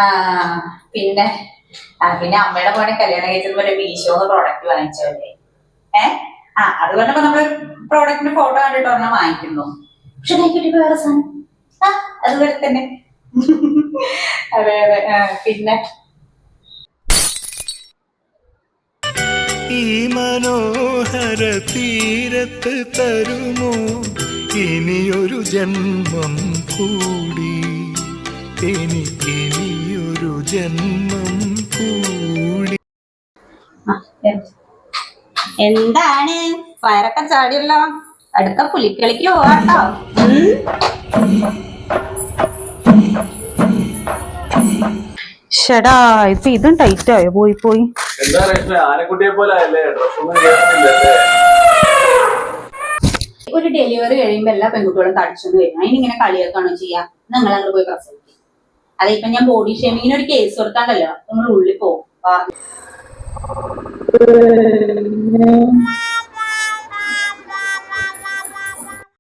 ആ പിന്നെ പിന്നെ അമ്മയുടെ മോനെ കല്യാണം കഴിച്ചത് മീഷോന്ന് പ്രോഡക്റ്റ് വാങ്ങിച്ചല്ലേ. അത് പറഞ്ഞപ്പോ നമ്മള് പ്രോഡക്റ്റിന്റെ ഫോട്ടോ കണ്ടിട്ട് ഒരെണ്ണം വാങ്ങിക്കുന്നു. പക്ഷെ കിട്ടിയപ്പോ വേറെ സാധനം അതുപോലെ തന്നെ. അതെ അതെ. പിന്നെ ഈ മനോഹര തീരത്ത് തരുമോ ഇനിയൊരു ജന്മം കൂടി, എനിക്കിനിയൊരു ജന്മം കൂടി. എന്താണ് വയറൊക്കെ ചാടിയല്ലോ? അടുത്ത പുലിക്കളിക്ക് പോവാട്ടോ. ഷടാ ഇപ്പൊ ഇതും ടൈറ്റ് ആയോ? പോയി ഒരു ഡെലിവറി കഴിയുമ്പോ എല്ലാ പെൺകുട്ടികളും തടിച്ചെന്ന് വരും. അതിനിങ്ങനെ കളിയൊക്കെയാണോ ചെയ്യാ? നിങ്ങൾ അങ്ങോട്ട് പോയി പ്രസവിക്കും. അതിപ്പോ ഞാൻ ബോഡി ഷേമിങ്ങിന് ഒരു കേസ് കൊടുത്താണ്ടല്ലോ, നിങ്ങൾ ഉള്ളിൽ പോകും.